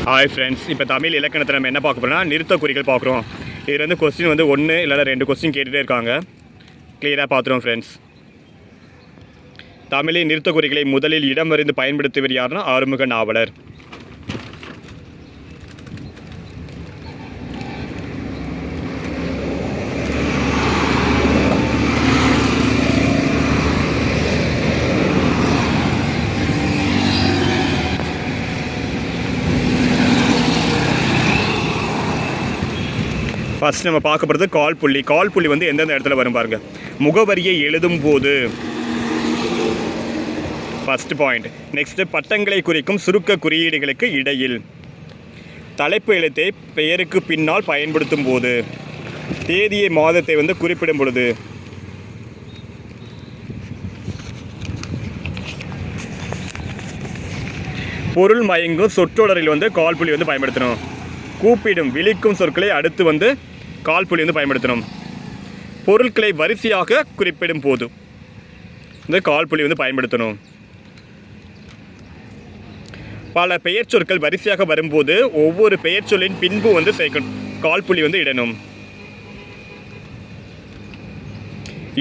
Hi friends, இப்போ தமிழ் இலக்கணத்தை நம்ம என்ன பார்க்க போகிறோம்னா நிறுத்த குறிகள் பார்க்குறோம். இதில் வந்து கொஸ்டின் வந்து 1 இல்லைனா 2 கொஸ்டின் கேட்டுகிட்டே இருக்காங்க. கிளியராக பார்த்துருவோம் ஃப்ரெண்ட்ஸ். தமிழில் நிறுத்த குறிகளை முதலில் இடமறிந்து பயன்படுத்துவர் யாருன்னா ஆறுமுக நாவலர். ஃபஸ்ட் நம்ம பார்க்க போகிறது கால் புள்ளி வந்து எந்தெந்த இடத்துல வரும் பாருங்கள். முகவரியை எழுதும் போது ஃபஸ்ட் பாயிண்ட். நெக்ஸ்ட்டு பட்டங்களை குறிக்கும் சுருக்க குறியீடுகளுக்கு இடையில். தலைப்பு எழுத்தை பெயருக்கு பின்னால் பயன்படுத்தும் போது. தேதியை மாதத்தை வந்து குறிப்பிடும் பொழுது. பொருள் மயங்கும் சொற்றொடரில் வந்து கால் புள்ளி வந்து பயன்படுத்தணும். கூப்பிடும் விழிக்கும் சொற்களை அடுத்து வந்து கால் புள்ளி வந்து பயன்படுத்தணும். பொருட்களை வரிசையாக குறிப்பிடும் போது இந்த கால் புள்ளி வந்து பயன்படுத்தணும். பல பெயர் சொற்கள் வரிசையாக வரும்போது ஒவ்வொரு பெயர் சொல்லின் பின்பு வந்து சேர்க்கணும், கால் புள்ளி வந்து இடணும்.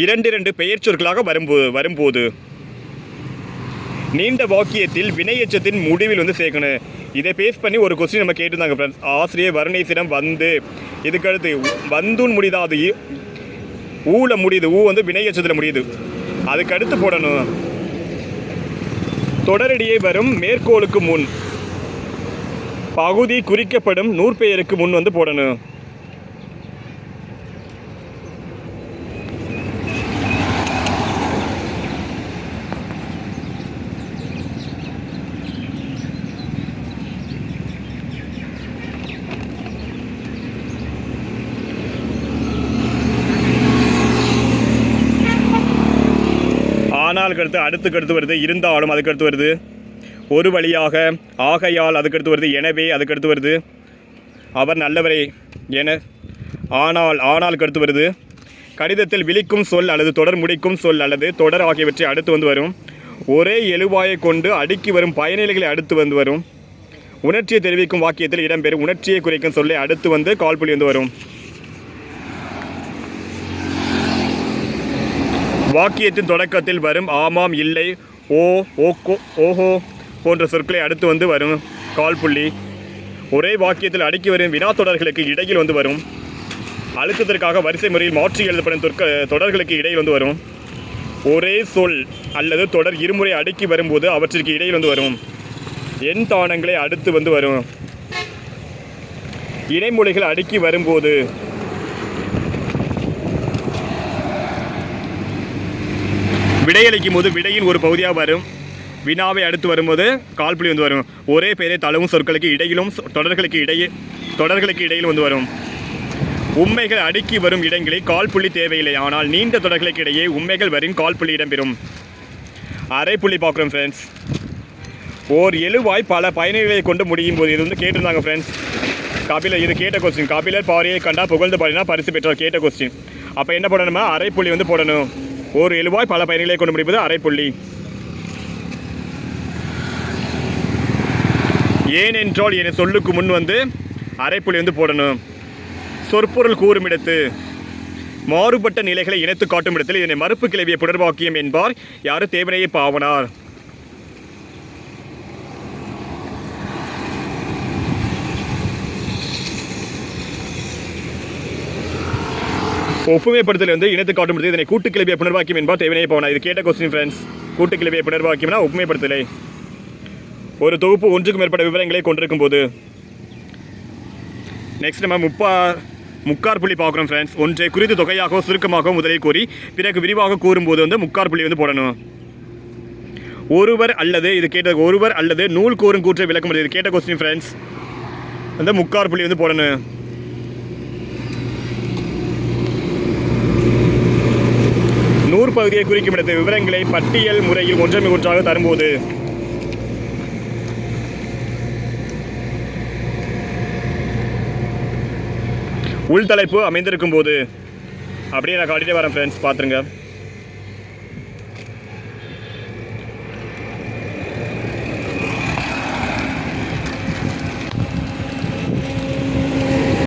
2 பெயர் சொற்களாக வரும்போது நீண்ட வாக்கியத்தில் வினையெச்சத்தின் முடிவில் வந்து சேர்க்கணும். இதை பேஸ் பண்ணி ஒரு கொஸ்டின் நம்ம கேட்டிருந்தாங்க ஃப்ரெண்ட்ஸ். ஆசிரியர் வருணேசிடம் வந்து, இதுக்கடுத்து வந்துன்னு முடியுது, ஊல முடியுது, ஊ வந்து வினையெச்சத்தில் முடியுது, அதுக்கு அடுத்து போடணும். தொடரடியே வரும் மேற்கோளுக்கு முன் பகுதி குறிக்கப்படும் நூற்பெயருக்கு முன் வந்து போடணும். ஆனாலுக்கு அடுத்து வருது, இருந்தாலும் அதுக்கடுத்து வருது. ஒரு வழியாக, ஆகையால் அதுக்கடுத்து வருது. எனவே அதுக்கடுத்து வருது. அவர் நல்லவரே என ஆனாலுக்கு அடுத்து வருது. கடிதத்தில் விழிக்கும் சொல் அல்லது தொடர் முடிக்கும் சொல் அல்லது தொடர் ஆகியவற்றை அடுத்து வந்து வரும். ஒரே எழுவாயை கொண்டு அடுக்கி வரும் பயனிலைகளை அடுத்து வந்து வரும். உணர்ச்சியை தெரிவிக்கும் வாக்கியத்தில் இடம்பெறும் உணர்ச்சியை குறைக்கும் சொல்லை அடுத்து வந்து கால் புள்ளி வந்து வரும். வாக்கியத்தின் தொடக்கத்தில் வரும் ஆமாம், இல்லை, ஓ, ஓக்கோ, ஓஹோ போன்ற சொற்களை அடுத்து வந்து வரும் கால் புள்ளி. ஒரே வாக்கியத்தில் அடுக்கி வரும் வினா தொடர்களுக்கு இடையில் வந்து வரும். அழுத்தத்திற்காக வரிசை முறையில் மாற்றி எழுதப்படும் தொடர்களுக்கு இடையில் வந்து வரும். ஒரே சொல் அல்லது தொடர் இருமுறை அடுக்கி வரும்போது அவற்றிற்கு இடையில் வந்து வரும். எண் தானங்களை அடுத்து வந்து வரும். இணைமொழிகள் அடுக்கி வரும்போது. விடையளிக்கும் போது விடையின் ஒரு பகுதியாக வரும். வினாவை அடுத்து வரும்போது கால் புள்ளி வந்து வரும். ஒரே பெயரை தழுவும் சொற்களுக்கு இடையிலும் தொடர்களுக்கு இடையில் வந்து வரும். உண்மைகள் அடுக்கி வரும் இடங்களில் கால் புள்ளி தேவையில்லை, ஆனால் நீண்ட தொடர்களுக்கு இடையே உண்மைகள் வரும் கால் புள்ளி இடம்பெறும். அரை புள்ளி பார்க்குறோம் ஃப்ரெண்ட்ஸ். ஓர் எழுவாய் பல பயணிகளை கொண்டு முடியும் போது. இது வந்து கேட்டிருந்தாங்க ஃப்ரெண்ட்ஸ். கபிலர், இது கேட்ட கொஸ்டின். கபிலர் பாரியை கண்டா புகழ்ந்து பாடினா பரிசு பெற்றார், கேட்ட கொஸ்டின். அப்போ என்ன போடணுமா, அரை புள்ளி வந்து போடணும். ஒரு எழுவாய் பல பயணிகளை கொண்டு முடிப்பது அரை புள்ளி. ஏனென்றால் என சொல்லுக்கு முன் வந்து அரை புள்ளி வந்து போடணும். சொற்பொருள் கூறும் இடத்து மாறுபட்ட நிலைகளை இணைத்து காட்டும் இடத்தில் இதனை மறுப்பு கிளவிய புனர்வாக்கியம் என்பார். யாரு? தேவனையை பாவனார். ஒப்புமைப்படுத்தல் வந்து இணைத்து காட்டும் பொழுது இதனை கூட்டு கிளவிய புனர்வாக்கியம் என்பார். தேவனையே போனா. இது கேட்ட கொஸ்டின் ஃப்ரெண்ட்ஸ். கூட்டு கிளவிய புனர்வாக்கியம்னா ஒப்புமைப்படுத்தலை. ஒரு தொகுப்பு ஒன்றுக்கு மேற்பட்ட விவரங்களை கொண்டிருக்கும் போது. நெக்ஸ்ட் நம்ம முக்கார் புள்ளி பார்க்குறோம் ஃப்ரெண்ட்ஸ். ஒன்றை குறித்து தொகையாகவோ சுருக்கமாகவோ முதலில் கூறி பிறகு விரிவாக கூறும்போது வந்து முக்கார் புள்ளி வந்து போடணும். ஒருவர் அல்லது, இது கேட்ட ஒருவர் அல்லது நூல் கூறும் கூற்றை விளக்க முடியாது, இது கேட்ட கொஸ்டின் ஃப்ரெண்ட்ஸ். அந்த முக்கார் புள்ளி வந்து போடணும். நூற்பகுதியை குறிக்கும் இடத்து விவரங்களை பட்டியல் முறையில் ஒன்றமை ஒன்றாக தரும்போது. உள்தலைப்பு அமைந்திருக்கும் போது. அப்படியே நான் காட்டிகிட்டே வரேன் ஃப்ரெண்ட்ஸ், பார்த்துருங்க.